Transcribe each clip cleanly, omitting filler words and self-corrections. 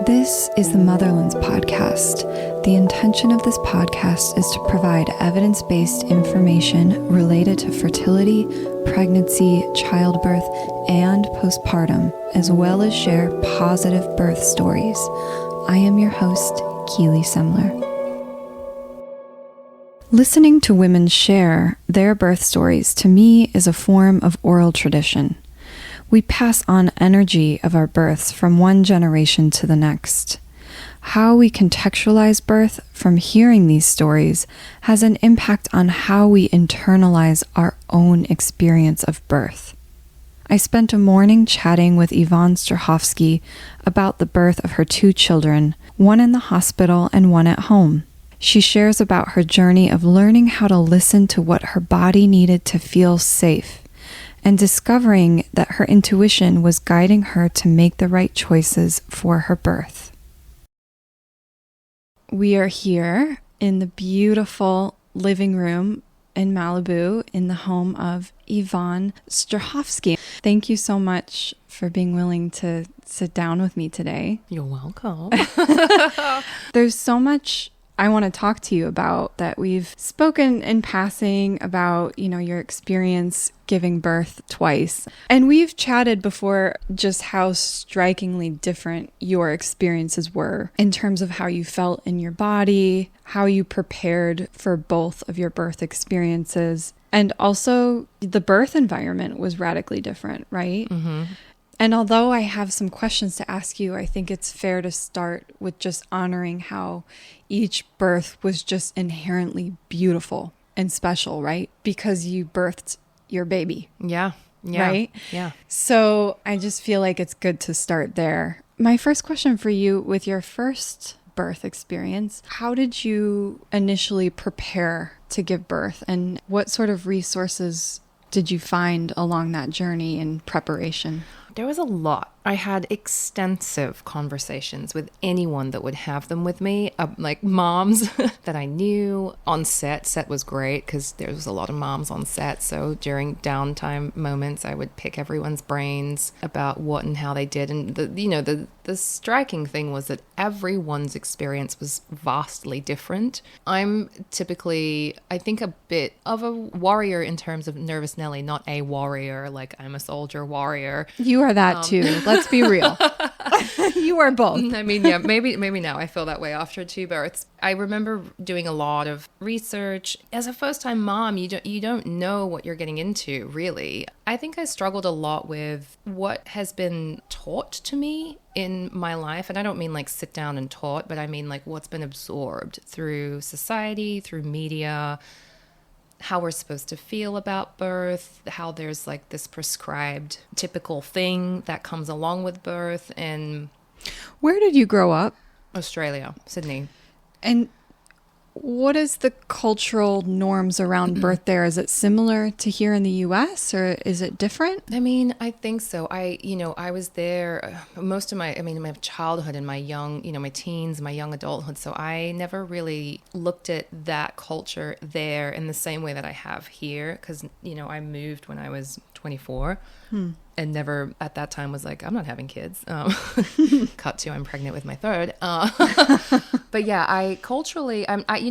This is the Motherlands podcast. The intention of this podcast is to provide evidence-based information related to fertility, pregnancy, childbirth, and postpartum, as well as share positive birth stories. I am your host, Keely Semler. Listening to women share their birth stories to me is a form of oral tradition. We pass on energy of our births from one generation to the next. How we contextualize birth from hearing these stories has an impact on how we internalize our own experience of birth. I spent a morning chatting with Yvonne Strahovski about the birth of her two children, one in the hospital and one at home. She shares about her journey of learning how to listen to what her body needed to feel safe, and discovering that her intuition was guiding her to make the right choices for her birth. We are here in the beautiful living room in Malibu in the home of Yvonne Strahovski. Thank you so much for being willing to sit down with me today. You're welcome. There's so much I want to talk to you about that we've spoken in passing about, your experience giving birth twice. And we've chatted before just how strikingly different your experiences were in terms of how you felt in your body, how you prepared for both of your birth experiences. And also the birth environment was radically different, right? Mm-hmm. And although I have some questions to ask you, I think it's fair to start with just honoring how each birth was just inherently beautiful and special, right? Because you birthed your baby. Yeah. Right? Yeah. So I just feel like it's good to start there. My first question for you, with your first birth experience, how did you initially prepare to give birth, and what sort of resources did you find along that journey in preparation? There was a lot. I had extensive conversations with anyone that would have them with me, like moms that I knew on set. Set was great because there was a lot of moms on set. So during downtime moments, I would pick everyone's brains about what and how they did. And the striking thing was that everyone's experience was vastly different. I'm typically, I think, a bit of a warrior in terms of Nervous Nelly, not a warrior, like I'm a soldier warrior. You are that too. Let's be real. You are both. I mean, yeah, maybe now I feel that way after two births. I remember doing a lot of research. As a first-time mom, you don't know what you're getting into, really. I think I struggled a lot with what has been taught to me in my life. And I don't mean like sit down and taught, but I mean like what's been absorbed through society, through media, how we're supposed to feel about birth, how there's like this prescribed typical thing that comes along with birth. And where did you grow up? Australia, Sydney. And what is the cultural norms around birth there? Is it similar to here in the US, or is it different? I mean, I think so. I was there most of my childhood and my young, my teens, my young adulthood. So I never really looked at that culture there in the same way that I have here. Because, I moved when I was 24 and never at that time was like, I'm not having kids. Cut to, I'm pregnant with my third. But yeah,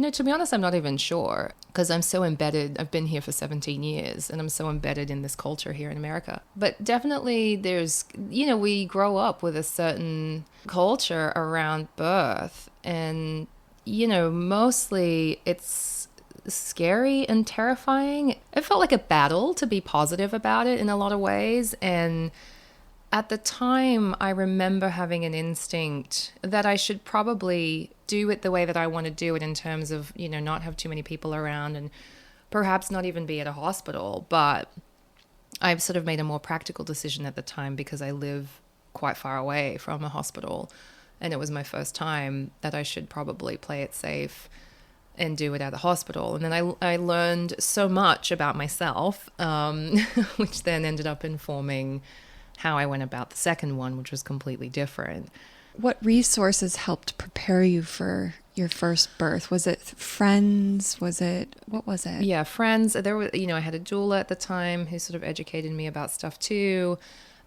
to be honest, I'm not even sure because I'm so embedded. I've been here for 17 years and I'm so embedded in this culture here in America. But definitely there's, we grow up with a certain culture around birth and, mostly it's scary and terrifying. It felt like a battle to be positive about it in a lot of ways. And at the time, I remember having an instinct that I should probably do it the way that I want to do it in terms of, not have too many people around and perhaps not even be at a hospital. But I've sort of made a more practical decision at the time because I live quite far away from a hospital. And it was my first time that I should probably play it safe and do it at the hospital. And then I learned so much about myself, which then ended up informing how I went about the second one, which was completely different. What resources helped prepare you for your first birth? Was it friends? What was it? Yeah, friends. There were, I had a doula at the time who sort of educated me about stuff too.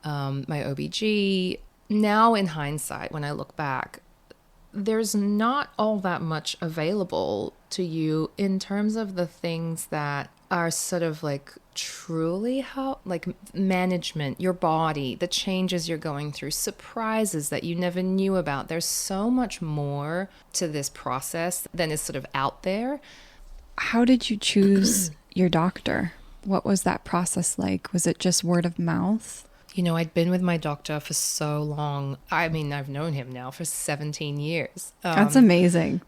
My OBG now in hindsight, when I look back, there's not all that much available to you in terms of the things that are sort of like truly help, like management, your body, the changes you're going through, surprises that you never knew about. There's so much more to this process than is sort of out there. How did you choose your doctor? What was that process like? Was it just word of mouth? You know, I'd been with my doctor for so long. I mean, I've known him now for 17 years. That's amazing.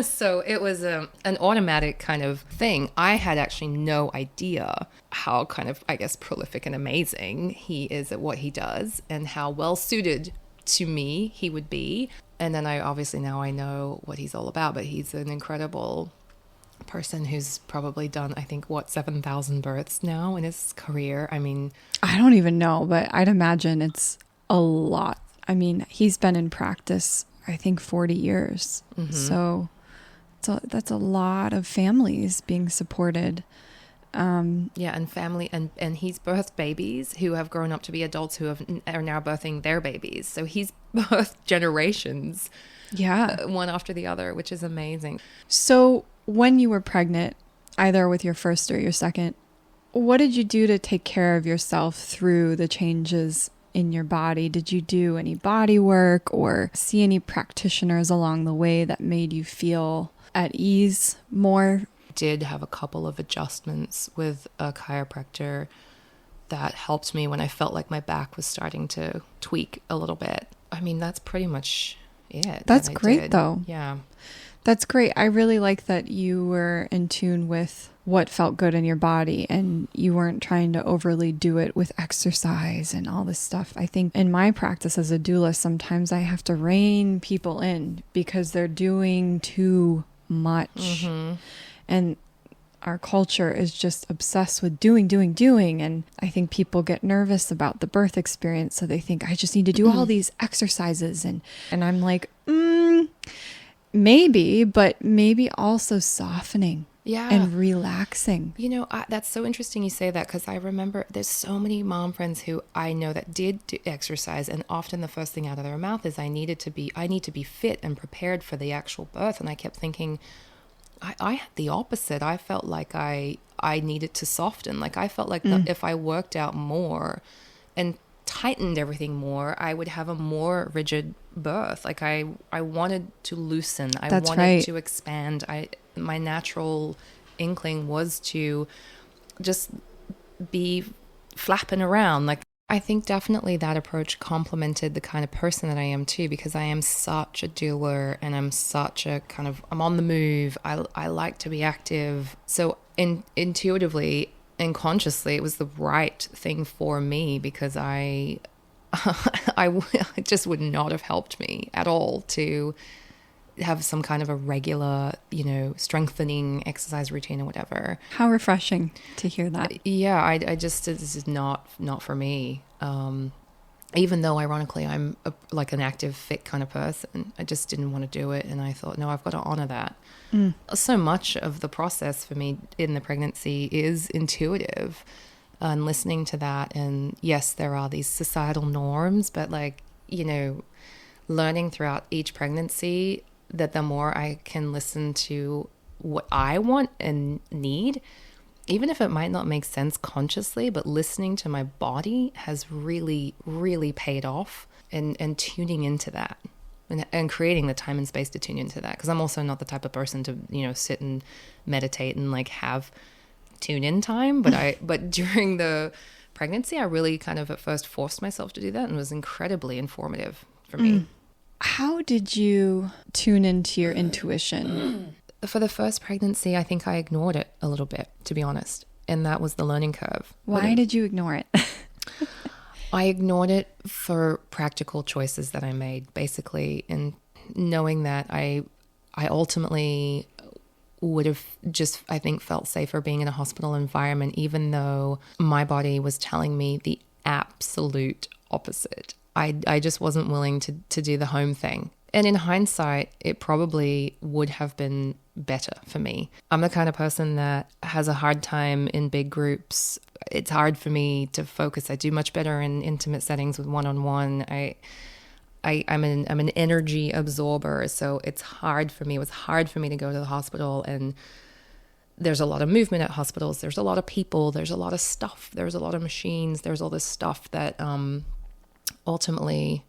So it was an automatic kind of thing. I had actually no idea how kind of, I guess, prolific and amazing he is at what he does and how well suited to me he would be. And then now I know what he's all about, but he's an incredible person who's probably done, I think, 7,000 births now in his career. I mean, I don't even know, but I'd imagine it's a lot. I mean, he's been in practice, I think, 40 years. So that's a lot of families being supported. And family, and he's birthed babies who have grown up to be adults who are now birthing their babies. So he's birthed generations, one after the other, which is amazing. So when you were pregnant, either with your first or your second, what did you do to take care of yourself through the changes in your body? Did you do any body work or see any practitioners along the way that made you feel at ease more? Did have a couple of adjustments with a chiropractor that helped me when I felt like my back was starting to tweak a little bit. I mean, that's pretty much it. That's great, though. Yeah. That's great. I really like that you were in tune with what felt good in your body and you weren't trying to overly do it with exercise and all this stuff. I think in my practice as a doula, sometimes I have to rein people in because they're doing too much. And our culture is just obsessed with doing. And I think people get nervous about the birth experience. So they think, I just need to do all these exercises. And I'm like, maybe, but maybe also softening and relaxing. You know, that's so interesting you say that because I remember there's so many mom friends who I know that did do exercise, and often the first thing out of their mouth is I need to be fit and prepared for the actual birth. And I kept thinking, I had the opposite. I felt like I needed to soften. Like I felt like if I worked out more and tightened everything more, I would have a more rigid birth. Like I wanted to loosen. I wanted to expand. My natural inkling was to just be flapping around. Like I think definitely that approach complemented the kind of person that I am too, because I am such a doer and I'm such a kind of, I'm on the move. I like to be active. So intuitively and consciously, it was the right thing for me because I just would not have helped me at all to have some kind of a regular, strengthening exercise routine or whatever. How refreshing to hear that. Yeah, I just, this is not for me. Even though ironically I'm like an active, fit kind of person, I just didn't want to do it. And I thought, no, I've got to honor that. So much of the process for me in the pregnancy is intuitive and listening to that. And yes, there are these societal norms, but learning throughout each pregnancy that the more I can listen to what I want and need, even if it might not make sense consciously, but listening to my body has really, really paid off, and tuning into that and creating the time and space to tune into that. Because I'm also not the type of person to, sit and meditate and like have tune in time. But during the pregnancy, I really kind of at first forced myself to do that, and it was incredibly informative for me. How did you tune into your intuition? For the first pregnancy, I think I ignored it a little bit, to be honest. And that was the learning curve. Why did you ignore it? I ignored it for practical choices that I made, basically, and knowing that I ultimately would have just, I think, felt safer being in a hospital environment, even though my body was telling me the absolute opposite. I just wasn't willing to do the home thing. And in hindsight, it probably would have been better for me. I'm the kind of person that has a hard time in big groups. It's hard for me to focus. I do much better in intimate settings with one-on-one. I'm an energy absorber, so it's hard for me. It was hard for me to go to the hospital, and there's a lot of movement at hospitals. There's a lot of people. There's a lot of stuff. There's a lot of machines. There's all this stuff that ultimately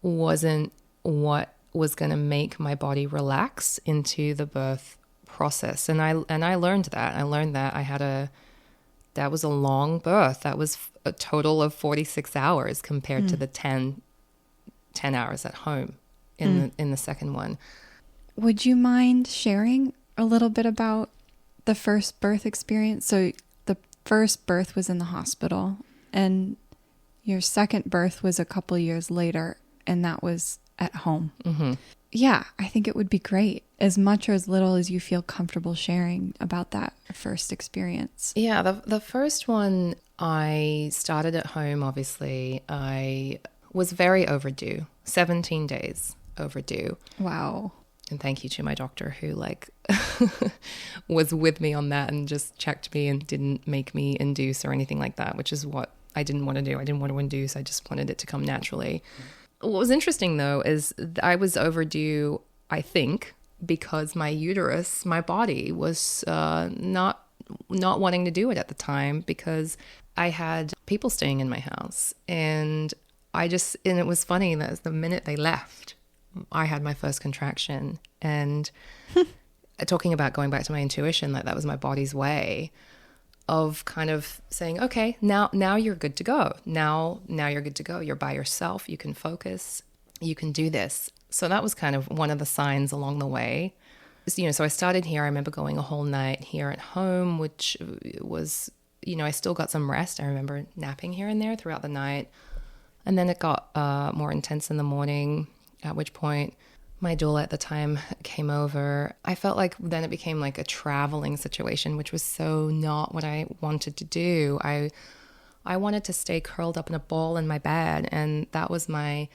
wasn't what was going to make my body relax into the birth process. And I learned that. That was a long birth. That was a total of 46 hours compared to the 10 hours at home in the second one. Would you mind sharing a little bit about the first birth experience? So the first birth was in the hospital, and your second birth was a couple years later, and that was at home. Mm-hmm. Yeah, I think it would be great, as much or as little as you feel comfortable sharing about that first experience. Yeah, the first one, I started at home, obviously. I was very overdue, 17 days overdue. Wow. And thank you to my doctor who was with me on that and just checked me and didn't make me induce or anything like that, which is what I didn't want to do. I didn't want to induce. I just wanted it to come naturally. What was interesting, though, is I was overdue, I think, because my uterus, my body, was not wanting to do it at the time, because I had people staying in my house. And it was funny that the minute they left, I had my first contraction. And talking about going back to my intuition, that was my body's way of kind of saying, okay, now you're good to go. Now you're good to go. You're by yourself. You can focus. You can do this. So that was kind of one of the signs along the way. So I started here. I remember going a whole night here at home, which was, I still got some rest. I remember napping here and there throughout the night. And then it got more intense in the morning, at which point my doula at the time came over. I felt like then it became like a traveling situation, which was so not what I wanted to do. I wanted to stay curled up in a ball in my bed, and that was my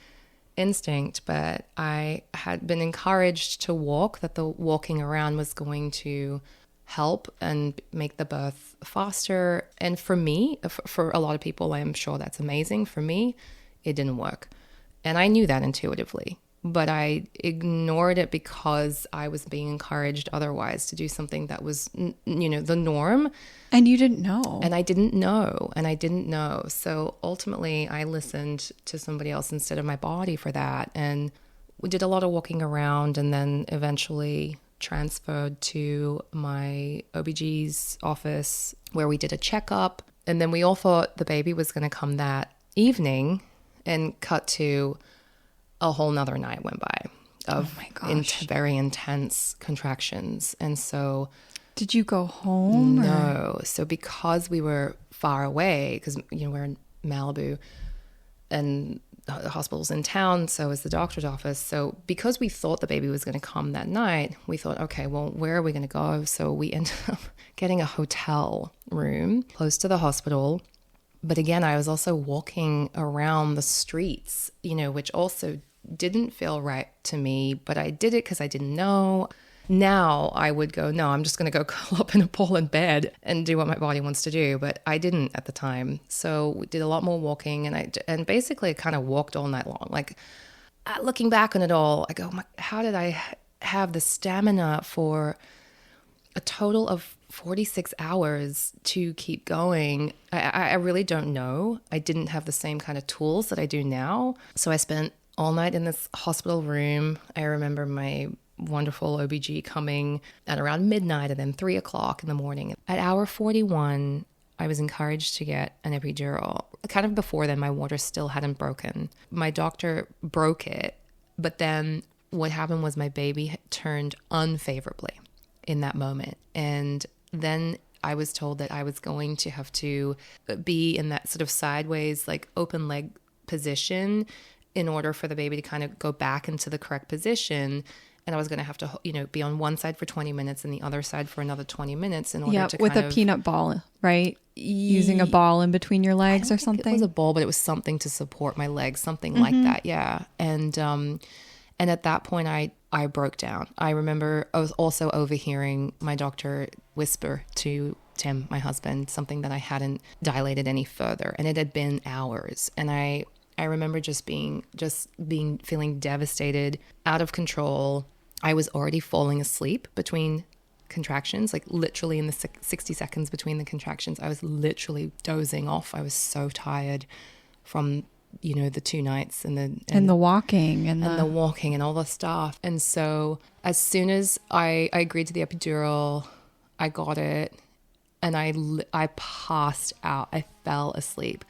instinct. But I had been encouraged to walk, that the walking around was going to help and make the birth faster. And for me, for a lot of people, I am sure that's amazing. For me, it didn't work. And I knew that intuitively. But I ignored it because I was being encouraged otherwise to do something that was, the norm. And you didn't know. And I didn't know. So ultimately, I listened to somebody else instead of my body for that. And we did a lot of walking around, and then eventually transferred to my OBGY's office, where we did a checkup. And then we all thought the baby was going to come that evening, and cut to a whole nother night went by of very intense contractions. And so... Did you go home? No. So because we were far away, because, we're in Malibu, and the hospital's in town, so is the doctor's office. So because we thought the baby was going to come that night, we thought, okay, well, where are we going to go? So we ended up getting a hotel room close to the hospital. But again, I was also walking around the streets, which also didn't feel right to me, but I did it because I didn't know. Now I would go, no, I'm just going to go curl up in a ball in bed and do what my body wants to do. But I didn't at the time. So we did a lot more walking, and basically I kind of walked all night long. Like, looking back on it all, I go, how did I have the stamina for a total of 46 hours to keep going? I really don't know. I didn't have the same kind of tools that I do now. So I spent all night in this hospital room. I remember my wonderful OBG coming at around midnight, and then 3 o'clock in the morning. At hour 41, I was encouraged to get an epidural. Kind of before then, my water still hadn't broken. My doctor broke it, but then what happened was my baby turned unfavorably in that moment. And then I was told that I was going to have to be in that sort of sideways, like open leg position in order for the baby to kind of go back into the correct position. And I was going to have to, be on one side for 20 minutes and the other side for another 20 minutes in order to with a peanut ball, right? Using a ball in between your legs or something? It was a ball, but it was something to support my legs, something like that. Yeah. And And at that point, I broke down. I remember I was also overhearing my doctor whisper to Tim, my husband, something that I hadn't dilated any further. And it had been hours. And I remember just feeling devastated, out of control. I was already falling asleep between contractions, like literally in the 60 seconds between the contractions. I was literally dozing off. I was so tired from the 2 nights and the walking and the walking and all the stuff. And so as soon as I agreed to the epidural, I got it, and I passed out. I fell asleep.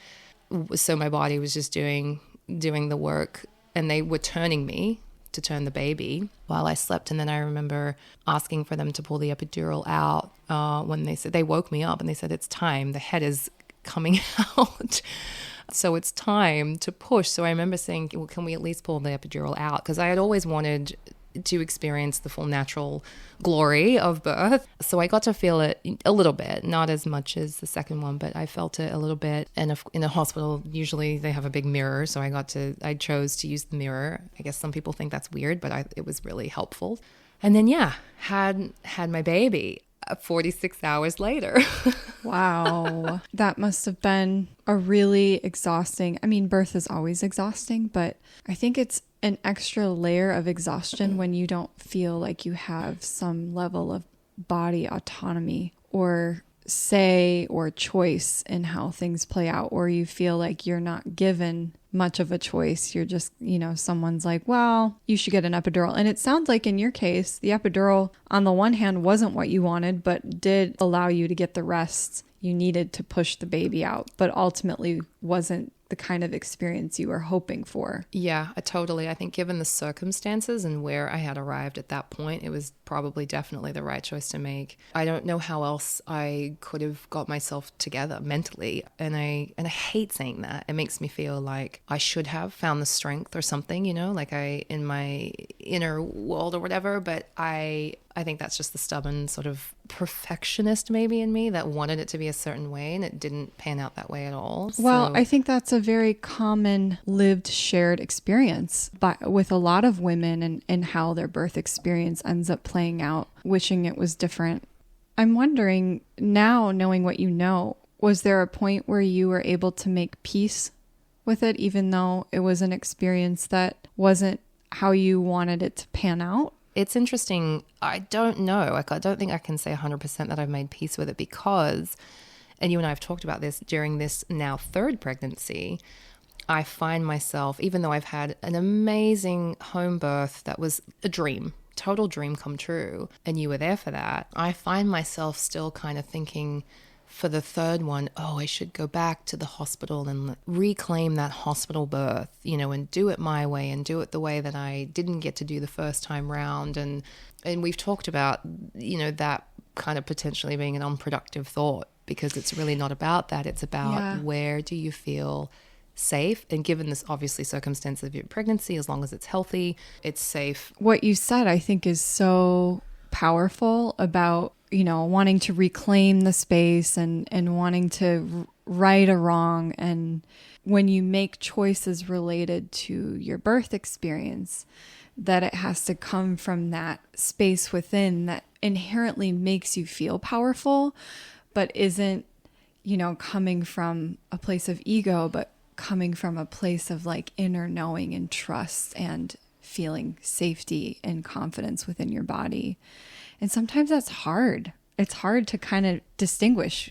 So my body was just doing the work, and they were turning me to turn the baby while I slept. And then I remember asking for them to pull the epidural out when they woke me up and they said, it's time, the head is coming out. So it's time to push. So I remember saying, well, can we at least pull the epidural out? Because I had always wanted to experience the full natural glory of birth. So I got to feel it a little bit, not as much as the second one, but I felt it a little bit. And in a hospital, usually they have a big mirror. So I chose to use the mirror. I guess some people think that's weird, but it was really helpful. And then, had my baby 46 hours later. Wow. That must have been a really exhausting. I mean, birth is always exhausting, but I think it's an extra layer of exhaustion when you don't feel like you have some level of body autonomy or say or choice in how things play out, or you feel like you're not given much of a choice. You're just, someone's like, well, you should get an epidural. And it sounds like in your case, the epidural on the one hand wasn't what you wanted, but did allow you to get the rest you needed to push the baby out, but ultimately wasn't the kind of experience you were hoping for. Yeah, totally. I think given the circumstances and where I had arrived at that point, it was probably definitely the right choice to make. I don't know how else I could have got myself together mentally. And I hate saying that. It makes me feel like I should have found the strength or something, like in my inner world or whatever. But I think that's just the stubborn sort of perfectionist maybe in me that wanted it to be a certain way, and it didn't pan out that way at all. Well, I think that's a very common lived shared experience with a lot of women and how their birth experience ends up playing out, wishing it was different. I'm wondering now, knowing what you know, was there a point where you were able to make peace with it, even though it was an experience that wasn't how you wanted it to pan out? It's interesting. I don't know. I don't think I can say 100% that I've made peace with it because, and you and I have talked about this, during this now third pregnancy, I find myself, even though I've had an amazing home birth that was a dream, total dream come true, and you were there for that, I find myself still kind of thinking for the third one, I should go back to the hospital and reclaim that hospital birth, and do it my way and do it the way that I didn't get to do the first time round. And we've talked about, that kind of potentially being an unproductive thought, because it's really not about that. It's about where do you feel safe? And given this obviously circumstance of your pregnancy, as long as it's healthy, it's safe. What you said, I think, is so powerful about wanting to reclaim the space and wanting to right a wrong. And when you make choices related to your birth experience, that it has to come from that space within that inherently makes you feel powerful, but isn't, coming from a place of ego, but coming from a place of like inner knowing and trust and feeling safety and confidence within your body. And sometimes that's hard. It's hard to kind of distinguish,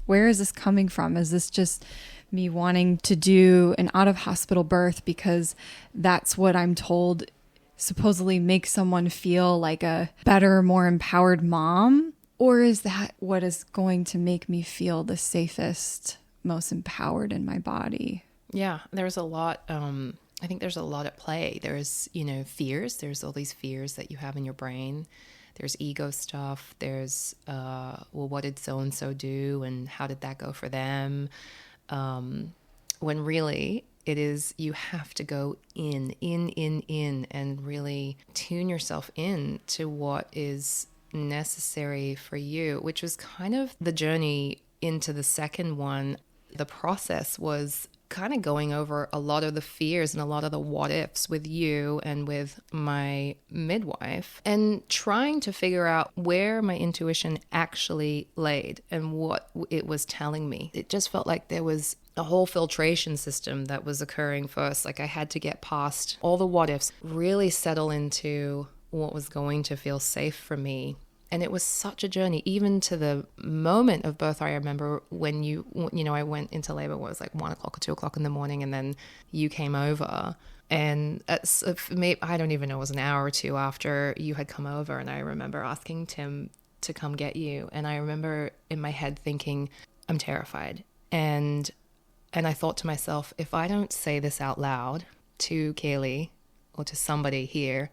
where is this coming from? Is this just me wanting to do an out of hospital birth because that's what I'm told supposedly makes someone feel like a better, more empowered mom? Or is that what is going to make me feel the safest, most empowered in my body? Yeah, there's a lot. I think there's a lot at play. There's, fears. There's all these fears that you have in your brain. There's ego stuff. There's, what did so-and-so do? And how did that go for them? When really it is, you have to go in, and really tune yourself in to what is necessary for you, which was kind of the journey into the second one. The process was kind of going over a lot of the fears and a lot of the what ifs with you and with my midwife, and trying to figure out where my intuition actually laid and what it was telling me. It just felt like there was a whole filtration system that was occurring first. Like I had to get past all the what ifs, really settle into what was going to feel safe for me. And it was such a journey, even to the moment of birth. I remember when I went into labor, it was like 1 o'clock or 2 o'clock in the morning, and then you came over. And I don't even know, it was an hour or two after you had come over. And I remember asking Tim to come get you. And I remember in my head thinking, I'm terrified. And I thought to myself, if I don't say this out loud to Kaylee or to somebody here,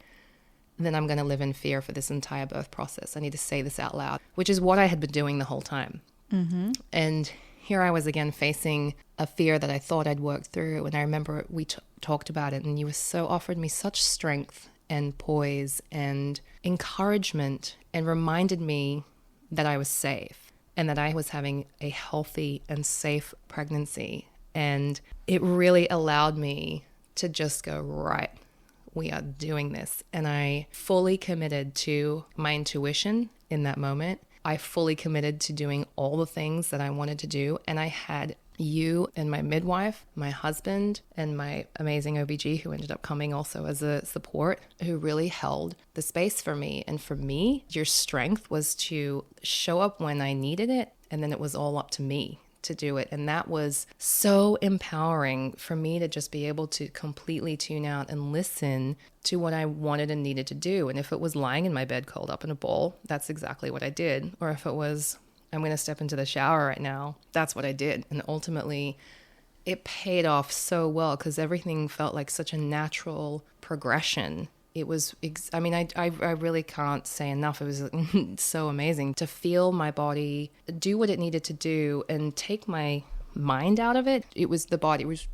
then I'm going to live in fear for this entire birth process. I need to say this out loud, which is what I had been doing the whole time. Mm-hmm. And here I was again facing a fear that I thought I'd worked through. And I remember we talked about it, and you offered me such strength and poise and encouragement, and reminded me that I was safe and that I was having a healthy and safe pregnancy. And it really allowed me to just go, right, we are doing this. And I fully committed to my intuition in that moment. I fully committed to doing all the things that I wanted to do. And I had you and my midwife, my husband, and my amazing OBG, who ended up coming also as a support, who really held the space for me. And for me, your strength was to show up when I needed it. And then it was all up to me to do it. And that was so empowering for me to just be able to completely tune out and listen to what I wanted and needed to do. And if it was lying in my bed curled up in a ball, that's exactly what I did. Or if it was, I'm going to step into the shower right now, that's what I did. And ultimately it paid off so well, because everything felt like such a natural progression. It was, I really can't say enough. It was so amazing to feel my body do what it needed to do and take my mind out of it. It was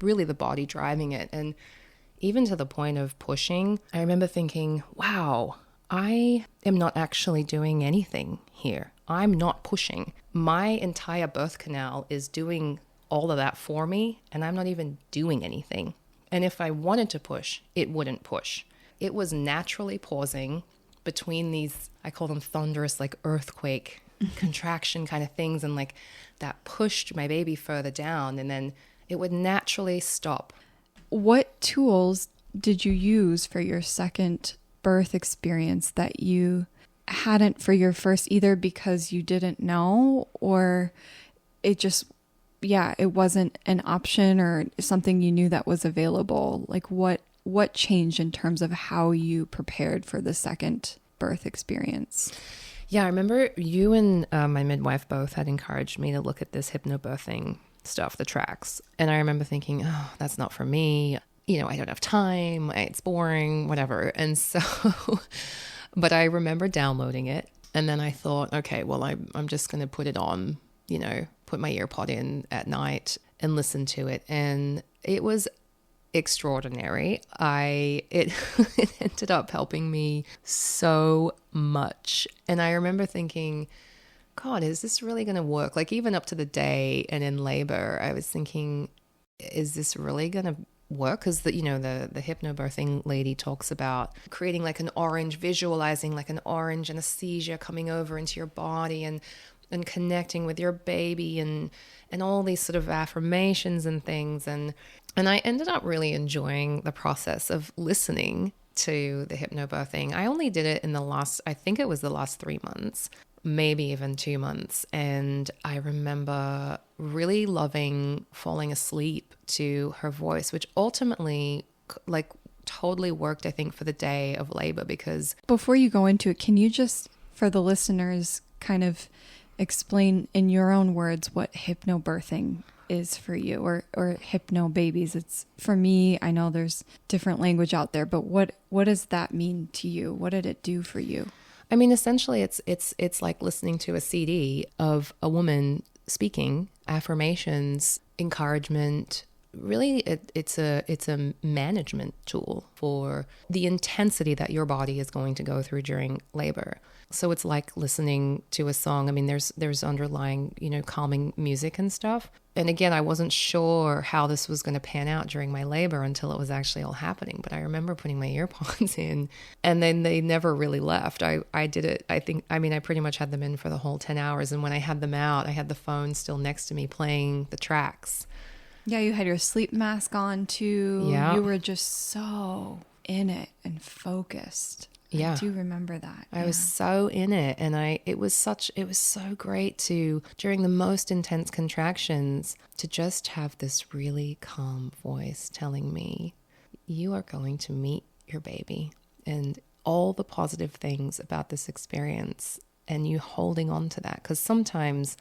really the body driving it. And even to the point of pushing, I remember thinking, wow, I am not actually doing anything here. I'm not pushing. My entire birth canal is doing all of that for me, and I'm not even doing anything. And if I wanted to push, it wouldn't push. It was naturally pausing between these, I call them thunderous, like earthquake contraction kind of things. And like that pushed my baby further down, and then it would naturally stop. What tools did you use for your second birth experience that you hadn't for your first, either because you didn't know, or it just, it wasn't an option, or something you knew that was available? Like what changed in terms of how you prepared for the second birth experience? Yeah, I remember you and my midwife both had encouraged me to look at this hypnobirthing stuff, the tracks. And I remember thinking, oh, that's not for me. I don't have time. It's boring, whatever. And so, but I remember downloading it. And then I thought, okay, well, I'm just going to put it on, put my ear pod in at night and listen to it. And it was extraordinary. It ended up helping me so much. And I remember thinking, God, is this really going to work? Like even up to the day and in labor, I was thinking, is this really going to work? Because the hypnobirthing lady talks about creating like an orange, visualizing like an orange anesthesia coming over into your body and connecting with your baby and all these sort of affirmations and things. And I ended up really enjoying the process of listening to the hypnobirthing. I only did it in the last 3 months, maybe even 2 months. And I remember really loving falling asleep to her voice, which ultimately like totally worked, I think, for the day of labor. Because before you go into it, can you just, for the listeners, kind of explain in your own words what hypnobirthing is for you, or hypno babies? It's, for me, I know there's different language out there, but what does that mean to you? What did it do for you? I mean, essentially it's like listening to a CD of a woman speaking affirmations, encouragement, really it's a management tool for the intensity that your body is going to go through during labor. So it's like listening to a song. I mean, there's underlying, calming music and stuff. And again, I wasn't sure how this was going to pan out during my labor until it was actually all happening. But I remember putting my earpods in, and then they never really left. I did it. I pretty much had them in for the whole 10 hours. And when I had them out, I had the phone still next to me playing the tracks. Yeah, you had your sleep mask on too. Yeah. You were just so in it and focused. Yeah. I do remember that. I was so in it, and it was so great to, during the most intense contractions, to just have this really calm voice telling me, you are going to meet your baby, and all the positive things about this experience, and you holding on to that, because sometimes,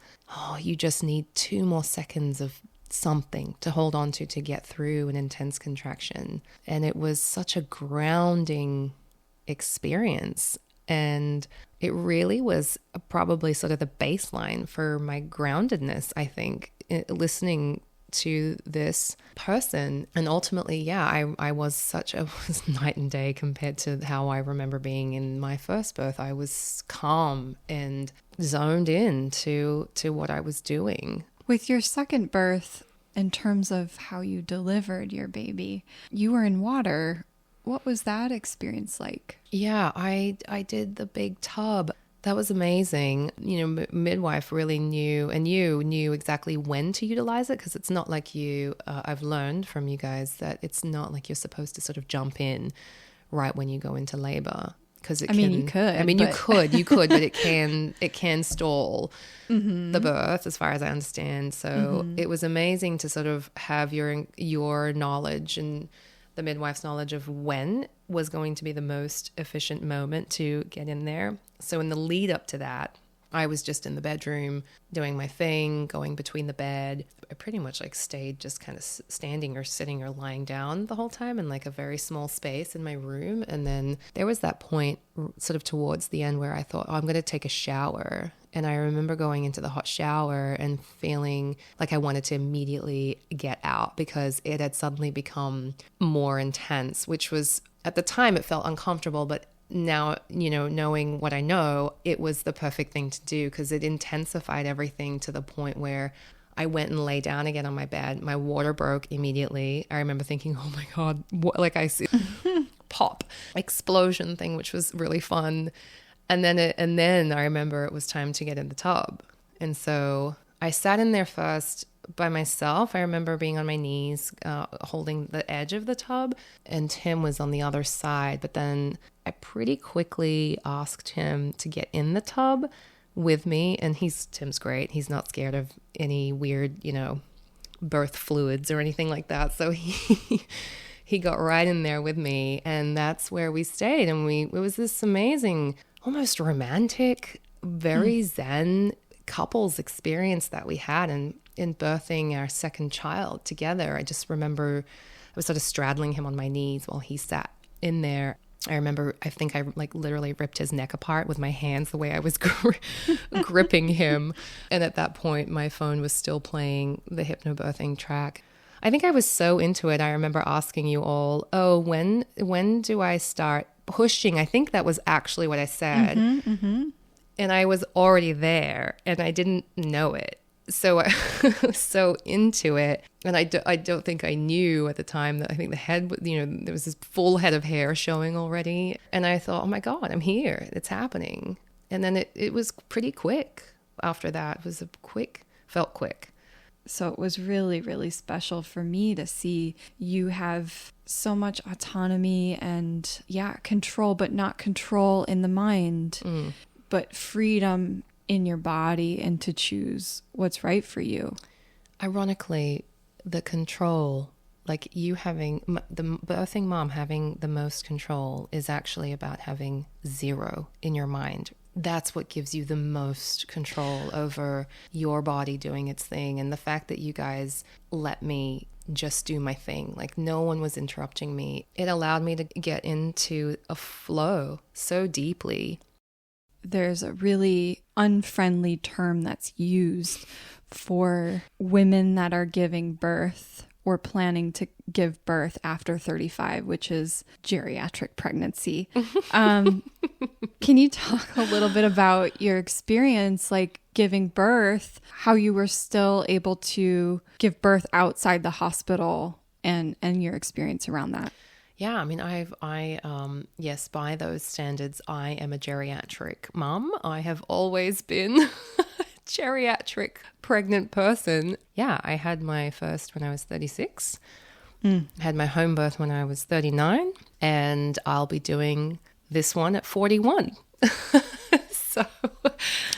you just need 2 more seconds of something to hold on to get through an intense contraction. And it was such a grounding experience, and it really was probably sort of the baseline for my groundedness, I think, listening to this person. And ultimately, I was night and day compared to how I remember being in my first birth. I was calm and zoned in to what I was doing. With your second birth, in terms of how you delivered your baby, you were in water. What was that experience like? Yeah, I did the big tub. That was amazing. Midwife really knew, and you knew exactly when to utilize it, because it's not like I've learned from you guys that it's not like you're supposed to sort of jump in right when you go into labor. Because you could. You could, but it can stall the birth, as far as I understand. So it was amazing to sort of have your knowledge and the midwife's knowledge of when was going to be the most efficient moment to get in there. So in the lead up to that, I was just in the bedroom doing my thing, going between the bed. I pretty much stayed just kind of standing or sitting or lying down the whole time in a very small space in my room. And then there was that point sort of towards the end where I thought, I'm going to take a shower. And I remember going into the hot shower and feeling like I wanted to immediately get out, because it had suddenly become more intense, which was, at the time, it felt uncomfortable, but now, knowing what I know, it was the perfect thing to do, because it intensified everything to the point where I went and lay down again on my bed. My water broke immediately. I remember thinking, oh my God, I see pop explosion thing, which was really fun. And then I remember it was time to get in the tub. And so I sat in there first by myself. I remember being on my knees, holding the edge of the tub, and Tim was on the other side. But then I pretty quickly asked him to get in the tub with me. And Tim's great. He's not scared of any weird, birth fluids or anything like that. So he got right in there with me, and that's where we stayed. And it was this amazing, almost romantic, very zen couples experience that we had in birthing our second child together. I just remember I was sort of straddling him on my knees while he sat in there. I remember, I think I literally ripped his neck apart with my hands the way I was gripping him. And at that point, my phone was still playing the hypnobirthing track. I think I was so into it. I remember asking you all, when do I start pushing? I think that was actually what I said. And I was already there, and I didn't know it. So I was so into it. And I don't think I knew at the time that I think the head, there was this full head of hair showing already. And I thought, oh my God, I'm here. It's happening. And then it was pretty quick after that. It was felt quick. So it was really, really special for me to see you have so much autonomy and, control, but not control in the mind, but freedom in your body, and to choose what's right for you. Ironically, the control, you having, the birthing mom having the most control, is actually about having 0 in your mind. That's what gives you the most control over your body doing its thing. And the fact that you guys let me just do my thing, no one was interrupting me, it allowed me to get into a flow so deeply. There's a really unfriendly term that's used for women that are giving birth or planning to give birth after 35, which is geriatric pregnancy. Can you talk a little bit about your experience, like giving birth, how you were still able to give birth outside the hospital and your experience around that? Yeah, I mean, yes, by those standards, I am a geriatric mum. I have always been a geriatric pregnant person. Yeah, I had my first when I was 36. Had my home birth when I was 39, and I'll be doing this one at 41. So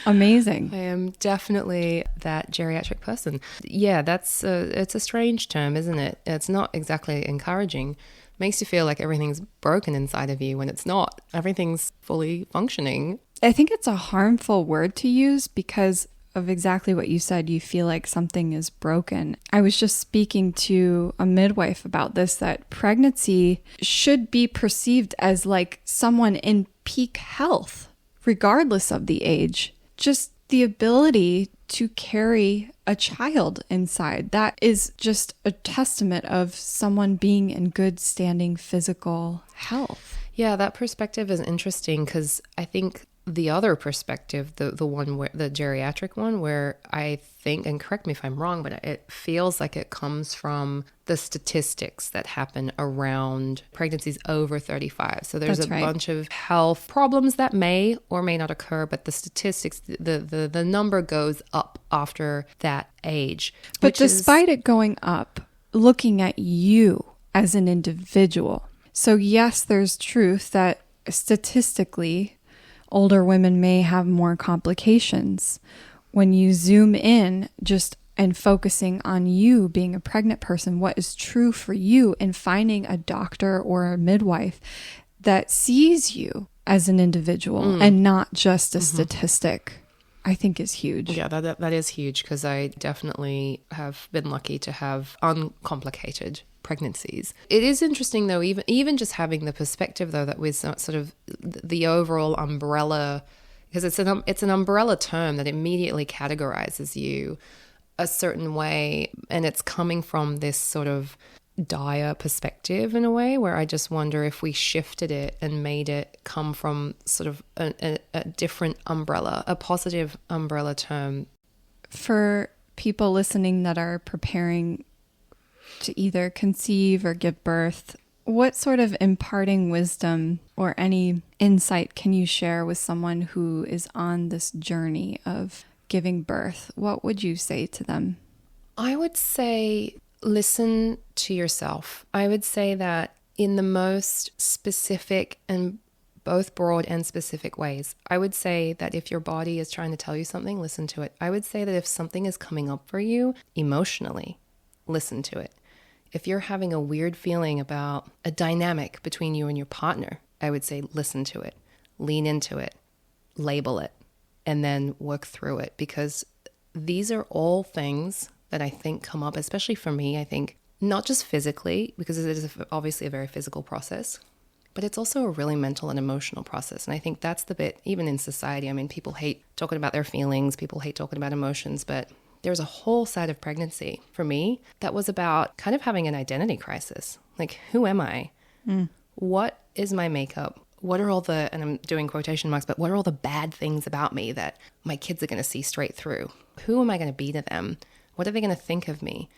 amazing. I am definitely that geriatric person. Yeah, it's a strange term, isn't it? It's not exactly encouraging. Makes you feel like everything's broken inside of you when it's not. Everything's fully functioning. I think it's a harmful word to use because of exactly what you said. You feel like something is broken. I was just speaking to a midwife about this, that pregnancy should be perceived as like someone in peak health, regardless of the age. Just the ability to carry a child inside. That is just a testament of someone being in good standing physical health. Yeah, that perspective is interesting because I think the other perspective, the one where the geriatric one, where I think, and correct me if I'm wrong, but it feels like it comes from the statistics that happen around pregnancies over 35. So there's That's a right. bunch of health problems that may or may not occur, but the statistics, the number goes up after that age. But despite it going up, looking at you as an individual. So yes, there's truth that statistically older women may have more complications. When you zoom in just and focusing on you being a pregnant person, what is true for you, and finding a doctor or a midwife that sees you as an individual and not just a statistic, I think is huge. Yeah, that is huge because I definitely have been lucky to have uncomplicated pregnancies. It is interesting though, even just having the perspective though, that with sort of the overall umbrella, because it's an umbrella term that immediately categorizes you a certain way, and it's coming from this sort of dire perspective in a way where I just wonder if we shifted it and made it come from sort of a different umbrella, a positive umbrella term. For people listening that are preparing to either conceive or give birth, what sort of imparting wisdom or any insight can you share with someone who is on this journey of giving birth? What would you say to them? I would say listen to yourself. I would say that in the most specific and both broad and specific ways. I would say that if your body is trying to tell you something, listen to it. I would say that if something is coming up for you emotionally, listen to it. If you're having a weird feeling about a dynamic between you and your partner, I would say listen to it, lean into it, label it, and then work through it. Because these are all things that I think come up, especially for me, I think, not just physically, because it is obviously a very physical process, but it's also a really mental and emotional process. And I think that's the bit, even in society, I mean, people hate talking about their feelings, people hate talking about emotions, but there's a whole side of pregnancy for me that was about kind of having an identity crisis. Like, who am I? What is my makeup? What are all the, and I'm doing quotation marks, but what are all the bad things about me that my kids are going to see straight through? Who am I going to be to them? What are they going to think of me?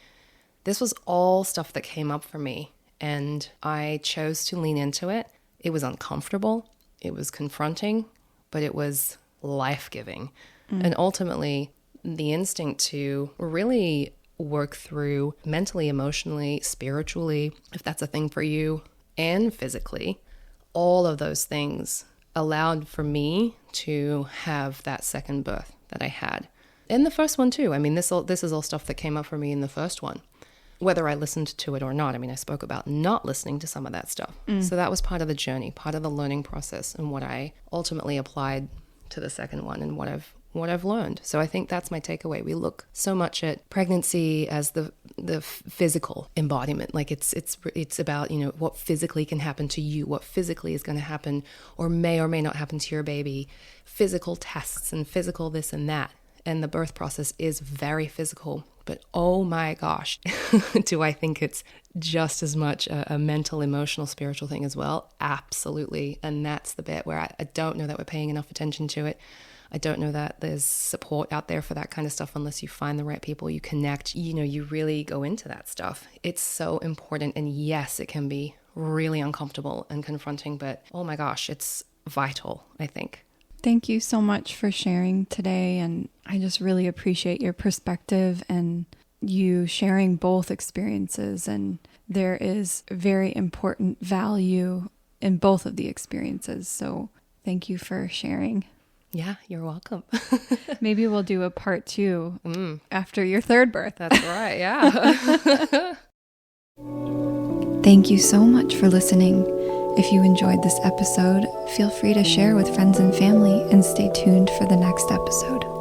This was all stuff that came up for me, and I chose to lean into it. It was uncomfortable. It was confronting, but it was life-giving. And ultimately, the instinct to really work through mentally, emotionally, spiritually, if that's a thing for you, and physically, all of those things allowed for me to have that second birth that I had. And the first one too. I mean, this is all stuff that came up for me in the first one, whether I listened to it or not. I mean, I spoke about not listening to some of that stuff. So that was part of the journey, part of the learning process, and what I ultimately applied to the second one and what I've learned. So I think that's my takeaway. We look so much at pregnancy as the physical embodiment. Like it's about, you know, what physically can happen to you, what physically is going to happen or may not happen to your baby, physical tests and physical this and that. And the birth process is very physical, but oh my gosh, do I think it's just as much a mental, emotional, spiritual thing as well? Absolutely. And that's the bit where I don't know that we're paying enough attention to it. I don't know that there's support out there for that kind of stuff unless you find the right people, you connect, you really go into that stuff. It's so important. And yes, it can be really uncomfortable and confronting, but oh my gosh, it's vital, I think. Thank you so much for sharing today. And I just really appreciate your perspective and you sharing both experiences. And there is very important value in both of the experiences. So thank you for sharing. Yeah, you're welcome. Maybe we'll do a part 2 after your third birth. That's right, yeah. Thank you so much for listening. If you enjoyed this episode, feel free to share with friends and family and stay tuned for the next episode.